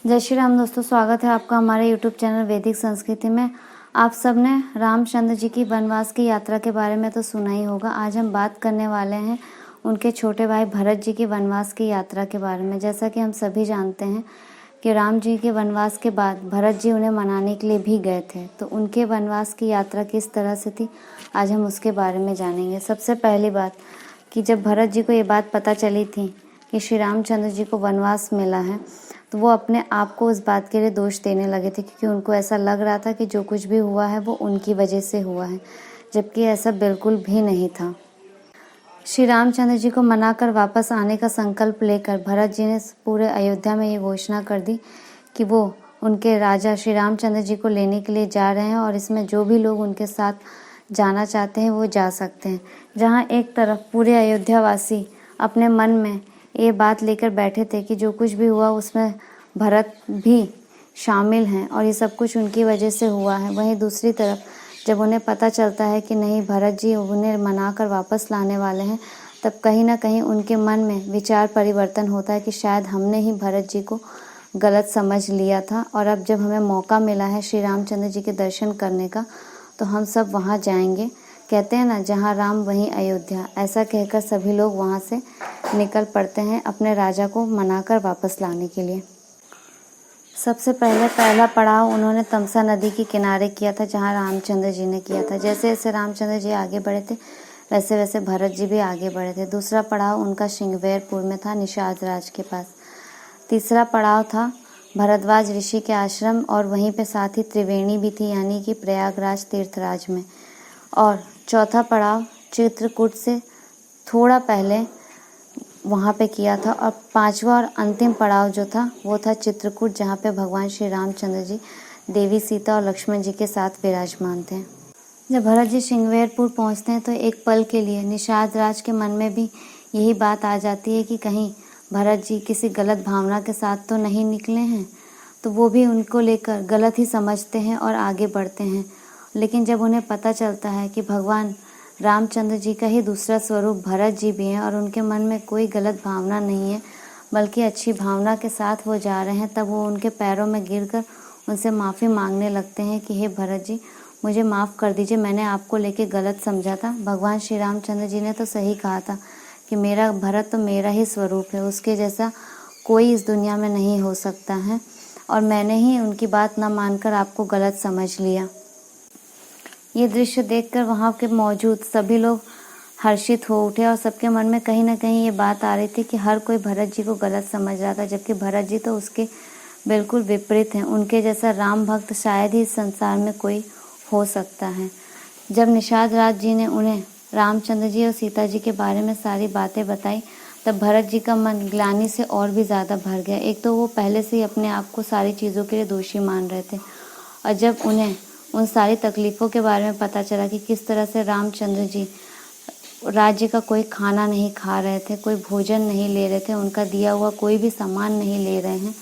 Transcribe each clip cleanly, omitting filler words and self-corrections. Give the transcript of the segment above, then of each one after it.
जय श्री राम दोस्तों, स्वागत है आपका हमारे YouTube चैनल वैदिक संस्कृति में। आप सब ने रामचंद्र जी की वनवास की यात्रा के बारे में तो सुना ही होगा। आज हम बात करने वाले हैं उनके छोटे भाई भरत जी की वनवास की यात्रा के बारे में। जैसा कि हम सभी जानते हैं कि राम जी के वनवास के बाद भरत जी उन्हें मनाने के लिए भी गए थे, तो उनके वनवास की यात्रा किस तरह से थी, आज हम उसके बारे में जानेंगे। सबसे पहली बात कि जब भरत जी को ये बात पता चली थी कि श्री रामचंद्र जी को वनवास मिला है, तो वो अपने आप को उस बात के लिए दोष देने लगे थे, क्योंकि उनको ऐसा लग रहा था कि जो कुछ भी हुआ है वो उनकी वजह से हुआ है, जबकि ऐसा बिल्कुल भी नहीं था। श्री रामचंद्र जी को मनाकर वापस आने का संकल्प लेकर भरत जी ने पूरे अयोध्या में ये घोषणा कर दी कि वो उनके राजा श्री रामचंद्र जी को लेने के लिए जा रहे हैं और इसमें जो भी लोग उनके साथ जाना चाहते हैं वो जा सकते हैं। जहाँ एक तरफ पूरे अयोध्यावासी अपने मन में ये बात लेकर बैठे थे कि जो कुछ भी हुआ उसमें भरत भी शामिल हैं और ये सब कुछ उनकी वजह से हुआ है, वहीं दूसरी तरफ जब उन्हें पता चलता है कि नहीं, भरत जी उन्हें मनाकर वापस लाने वाले हैं, तब कहीं ना कहीं उनके मन में विचार परिवर्तन होता है कि शायद हमने ही भरत जी को गलत समझ लिया था और अब जब हमें मौका मिला है श्री रामचंद्र जी के दर्शन करने का, तो हम सब वहाँ जाएंगे। कहते हैं ना, जहाँ राम वहीं अयोध्या, ऐसा कहकर सभी लोग वहाँ से निकल पड़ते हैं अपने राजा को मनाकर वापस लाने के लिए। सबसे पहला पड़ाव उन्होंने तमसा नदी के किनारे किया था, जहाँ रामचंद्र जी ने किया था। जैसे जैसे रामचंद्र जी आगे बढ़े थे, वैसे वैसे भरत जी भी आगे बढ़े थे। दूसरा पड़ाव उनका श्रृंगवेरपुर में था, निषाद राज के पास। तीसरा पड़ाव था भरद्वाज ऋषि के आश्रम और वहीं पे साथ ही त्रिवेणी भी थी, यानी कि प्रयागराज तीर्थराज में। और चौथा पड़ाव चित्रकूट से थोड़ा पहले वहाँ पे किया था। और पांचवा और अंतिम पड़ाव जो था वो था चित्रकूट, जहाँ पे भगवान श्री रामचंद्र जी देवी सीता और लक्ष्मण जी के साथ विराजमान थे। जब भरत जी श्रृंगवेरपुर पहुँचते हैं तो एक पल के लिए निषाद राज के मन में भी यही बात आ जाती है कि कहीं भरत जी किसी गलत भावना के साथ तो नहीं निकले हैं, तो वो भी उनको लेकर गलत ही समझते हैं और आगे बढ़ते हैं। लेकिन जब उन्हें पता चलता है कि भगवान रामचंद्र जी का ही दूसरा स्वरूप भरत जी भी हैं और उनके मन में कोई गलत भावना नहीं है, बल्कि अच्छी भावना के साथ वो जा रहे हैं, तब वो उनके पैरों में गिरकर उनसे माफ़ी मांगने लगते हैं कि हे भरत जी, मुझे माफ़ कर दीजिए, मैंने आपको लेके गलत समझा था। भगवान श्री रामचंद्र जी ने तो सही कहा था कि मेरा भरत तो मेरा ही स्वरूप है, उसके जैसा कोई इस दुनिया में नहीं हो सकता है, और मैंने ही उनकी बात न मानकर आपको गलत समझ लिया। ये दृश्य देखकर वहाँ के मौजूद सभी लोग हर्षित हो उठे और सबके मन में कहीं ना कहीं ये बात आ रही थी कि हर कोई भरत जी को गलत समझ रहा था, जबकि भरत जी तो उसके बिल्कुल विपरीत हैं। उनके जैसा राम भक्त शायद ही इस संसार में कोई हो सकता है। जब निषाद राज जी ने उन्हें रामचंद्र जी और सीता जी के बारे में सारी बातें बताई, तब भरत जी का मन ग्लानि से और भी ज़्यादा भर गया। एक तो वो पहले से ही अपने आप को सारी चीज़ों के लिए दोषी मान रहे थे, और जब उन्हें उन सारी तकलीफ़ों के बारे में पता चला कि किस तरह से रामचंद्र जी राज्य का कोई खाना नहीं खा रहे थे, कोई भोजन नहीं ले रहे थे, उनका दिया हुआ कोई भी सामान नहीं ले रहे हैं,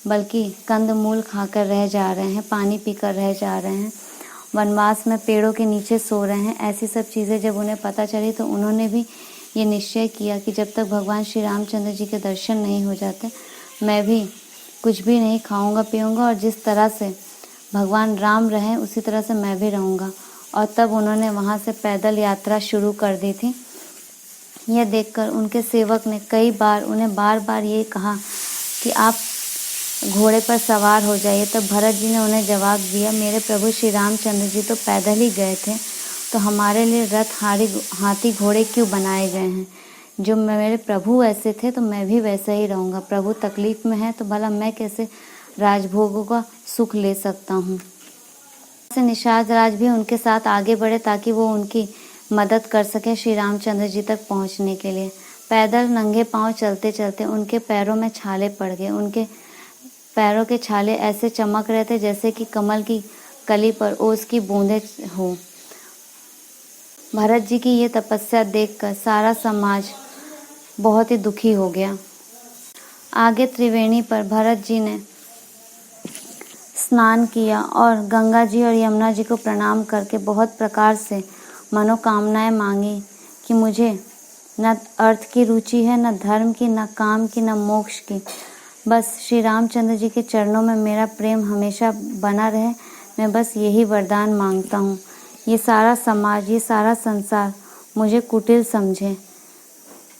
बल्कि कंदमूल खाकर रह जा रहे हैं, पानी पीकर रह जा रहे हैं, वनवास में पेड़ों के नीचे सो रहे हैं, ऐसी सब चीज़ें जब उन्हें पता चली, तो उन्होंने भी ये निश्चय किया कि जब तक भगवान श्री रामचंद्र जी के दर्शन नहीं हो जाते, मैं भी कुछ भी नहीं खाऊंगा पीऊँगा, और जिस तरह से भगवान राम रहे उसी तरह से मैं भी रहूँगा। और तब उन्होंने वहाँ से पैदल यात्रा शुरू कर दी थी। यह देखकर उनके सेवक ने कई बार उन्हें बार बार ये कहा कि आप घोड़े पर सवार हो जाइए। तब भरत जी ने उन्हें जवाब दिया, मेरे प्रभु श्री रामचंद्र जी तो पैदल ही गए थे, तो हमारे लिए रथ हाथी घोड़े क्यों बनाए गए हैं? जो मेरे प्रभु ऐसे थे तो मैं भी वैसे ही रहूँगा। प्रभु तकलीफ़ में है तो भला मैं कैसे राजभोगों का सुख ले सकता हूँ। से निषाद राज भी उनके साथ आगे बढ़े ताकि वो उनकी मदद कर सके श्री रामचंद्र जी तक पहुँचने के लिए। पैदल नंगे पांव चलते चलते उनके पैरों में छाले पड़ गए। उनके पैरों के छाले ऐसे चमक रहे थे जैसे कि कमल की कली पर ओस की बूंदें हो। भरत जी की ये तपस्या देखकर सारा समाज बहुत ही दुखी हो गया। आगे त्रिवेणी पर भरत जी ने स्नान किया और गंगा जी और यमुना जी को प्रणाम करके बहुत प्रकार से मनोकामनाएं मांगी कि मुझे न अर्थ की रुचि है, न धर्म की, न काम की, न मोक्ष की, बस श्री रामचंद्र जी के चरणों में मेरा प्रेम हमेशा बना रहे, मैं बस यही वरदान मांगता हूँ। ये सारा समाज, ये सारा संसार मुझे कुटिल समझे,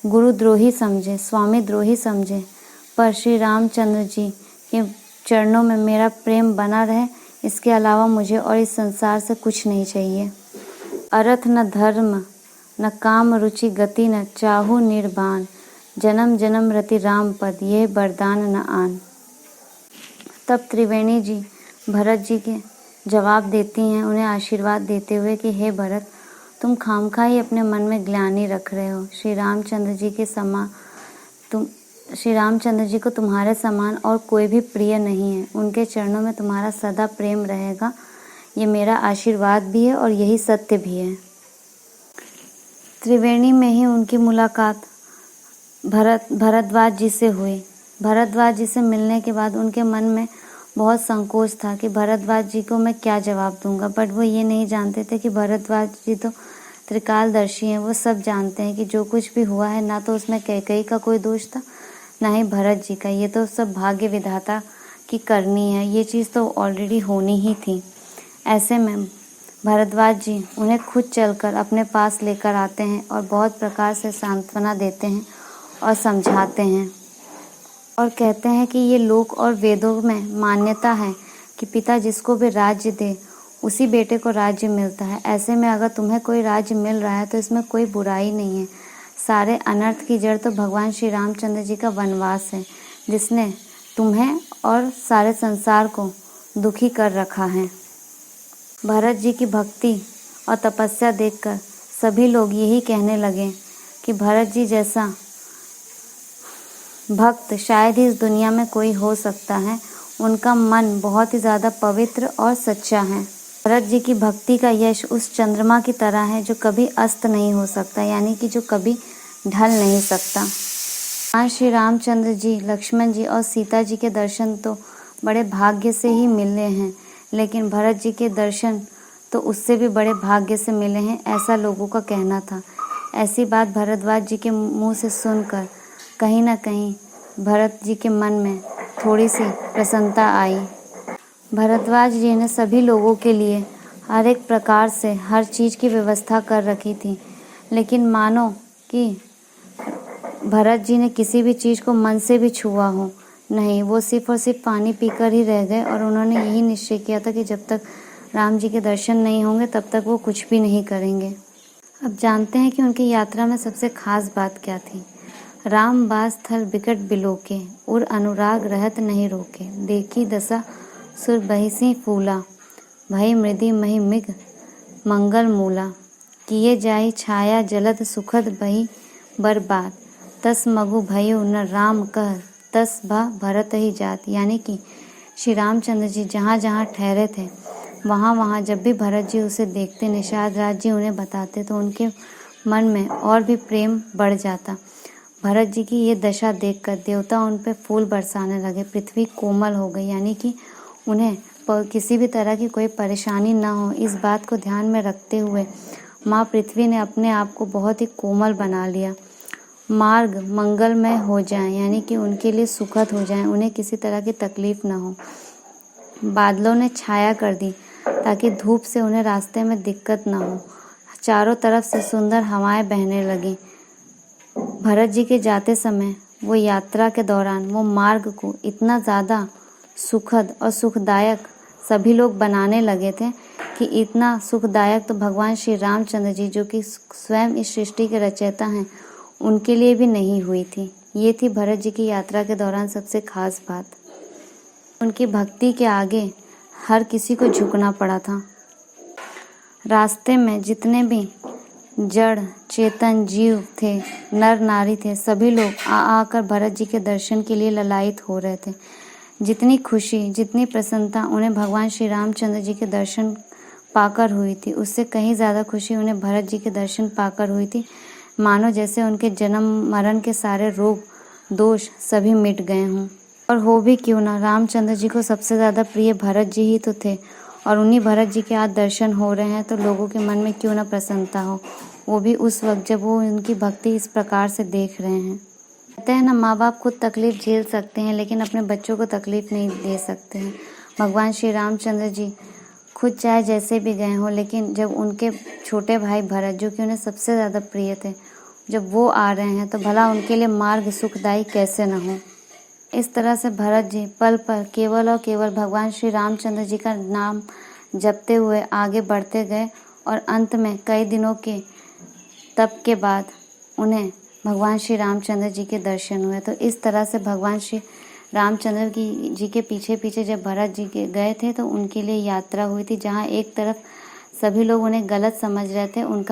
गुरुद्रोही समझे, स्वामी द्रोही समझे, पर श्री रामचंद्र जी के चरणों में मेरा प्रेम बना रहे, इसके अलावा मुझे और इस संसार से कुछ नहीं चाहिए। अर्थ न धर्म न काम रुचि गति न चाहू निर्वाण, जन्म जन्म रति राम पद ये वरदान न आन। तब त्रिवेणी जी भरत जी के जवाब देती हैं, उन्हें आशीर्वाद देते हुए कि हे भरत, तुम खामखा ही अपने मन में ग्लानि रख रहे हो। श्री रामचंद्र जी को तुम्हारे समान और कोई भी प्रिय नहीं है। उनके चरणों में तुम्हारा सदा प्रेम रहेगा। ये मेरा आशीर्वाद भी है और यही सत्य भी है। त्रिवेणी में ही उनकी मुलाकात भरद्वाज जी से हुई। भरद्वाज जी से मिलने के बाद उनके मन में बहुत संकोच था कि भरद्वाज जी को मैं क्या जवाब दूंगा, बट वो ये नहीं जानते थे कि भरद्वाज जी तो त्रिकालदर्शी हैं। वो सब जानते हैं कि जो कुछ भी हुआ है, ना तो उसमें कैकेयी का कोई दोष था, ना ही भरत जी का। ये तो सब भाग्य विधाता की करनी है, ये चीज़ तो ऑलरेडी होनी ही थी। ऐसे में भरद्वाज जी उन्हें खुद चलकर अपने पास लेकर आते हैं और बहुत प्रकार से सांत्वना देते हैं और समझाते हैं और कहते हैं कि ये लोक और वेदों में मान्यता है कि पिता जिसको भी राज्य दे उसी बेटे को राज्य मिलता है। ऐसे में अगर तुम्हें कोई राज्य मिल रहा है तो इसमें कोई बुराई नहीं है। सारे अनर्थ की जड़ तो भगवान श्री रामचंद्र जी का वनवास है, जिसने तुम्हें और सारे संसार को दुखी कर रखा है। भरत जी की भक्ति और तपस्या देखकर सभी लोग यही कहने लगे कि भरत जी जैसा भक्त शायद ही इस दुनिया में कोई हो सकता है। उनका मन बहुत ही ज़्यादा पवित्र और सच्चा है। भरत जी की भक्ति का यश उस चंद्रमा की तरह है जो कभी अस्त नहीं हो सकता, यानी कि जो कभी ढल नहीं सकता। भगवान श्री रामचंद्र जी, लक्ष्मण जी और सीता जी के दर्शन तो बड़े भाग्य से ही मिले हैं, लेकिन भरत जी के दर्शन तो उससे भी बड़े भाग्य से मिले हैं, ऐसा लोगों का कहना था। ऐसी बात भरद्वाज जी के मुंह से सुनकर कहीं ना कहीं भरत जी के मन में थोड़ी सी प्रसन्नता आई। भरद्वाज जी ने सभी लोगों के लिए हर एक प्रकार से हर चीज़ की व्यवस्था कर रखी थी, लेकिन मानो कि भरत जी ने किसी भी चीज़ को मन से भी छुआ हो नहीं, वो सिर्फ और सिर्फ पानी पीकर ही रह गए और उन्होंने यही निश्चय किया था कि जब तक राम जी के दर्शन नहीं होंगे तब तक वो कुछ भी नहीं करेंगे। अब जानते हैं कि उनकी यात्रा में सबसे खास बात क्या थी। राम बास थल बिकट बिलोके, उर अनुराग रहत नहीं रोके, देखी दशा सुर बहिसी फूला, भई मृदि मही मिग मंगल मूला, किए जाई छाया जलद सुखद बही बर्बाद, तस मगु भयो न राम कह तस भा भरत ही जात। यानी कि श्री रामचंद्र जी जहाँ जहाँ ठहरे थे वहाँ वहाँ जब भी भरत जी उसे देखते, निषाद राज जी उन्हें बताते, तो उनके मन में और भी प्रेम बढ़ जाता। भरत जी की ये दशा देखकर देवता उन पर फूल बरसाने लगे, पृथ्वी कोमल हो गई, यानी कि उन्हें किसी भी तरह की कोई परेशानी ना हो। इस बात को ध्यान में रखते हुए माँ पृथ्वी ने अपने आप को बहुत ही कोमल बना लिया। मार्ग मंगलमय हो जाए, यानी कि उनके लिए सुखद हो जाए, उन्हें किसी तरह की तकलीफ ना हो। बादलों ने छाया कर दी ताकि धूप से उन्हें रास्ते में दिक्कत ना हो। चारों तरफ से सुंदर हवाएं बहने लगी। भरत जी के जाते समय वो यात्रा के दौरान वो मार्ग को इतना ज़्यादा सुखद और सुखदायक सभी लोग बनाने लगे थे कि इतना सुखदायक तो भगवान श्री रामचंद्र जी, जो कि स्वयं इस सृष्टि के रचयिता हैं, उनके लिए भी नहीं हुई थी। ये थी भरत जी की यात्रा के दौरान सबसे खास बात। उनकी भक्ति के आगे हर किसी को झुकना पड़ा था। रास्ते में जितने भी जड़ चेतन जीव थे, नर नारी थे, सभी लोग आकर भरत जी के दर्शन के लिए ललायित हो रहे थे। जितनी खुशी, जितनी प्रसन्नता उन्हें भगवान श्री रामचंद्र जी के दर्शन पाकर हुई थी, उससे कहीं ज़्यादा खुशी उन्हें भरत जी के दर्शन पाकर हुई थी। मानो जैसे उनके जन्म मरण के सारे रोग दोष सभी मिट गए हों। और हो भी क्यों ना, रामचंद्र जी को सबसे ज़्यादा प्रिय भरत जी ही तो थे, और उन्हीं भरत जी के आज दर्शन हो रहे हैं, तो लोगों के मन में क्यों ना प्रसन्नता हो, वो भी उस वक्त जब वो उनकी भक्ति इस प्रकार से देख रहे हैं। कहते हैं ना, माँ बाप खुद तकलीफ झेल सकते हैं लेकिन अपने बच्चों को तकलीफ नहीं दे सकते हैं। भगवान श्री रामचंद्र जी खुद चाहे जैसे भी गए हों, लेकिन जब उनके छोटे भाई भरत, जो कि उन्हें सबसे ज़्यादा प्रिय थे, जब वो आ रहे हैं तो भला उनके लिए मार्ग सुखदायी कैसे न हो। इस तरह से भरत जी पल पल केवल और केवल भगवान श्री रामचंद्र जी का नाम जपते हुए आगे बढ़ते गए और अंत में कई दिनों के तप के बाद उन्हें भगवान श्री रामचंद्र जी के दर्शन हुए। तो इस तरह से भगवान श्री रामचंद्र जी के पीछे पीछे जब भरत जी के गए थे तो उनके लिए यात्रा हुई थी, जहाँ एक तरफ सभी लोग उन्हें गलत समझ रहे थे, उनका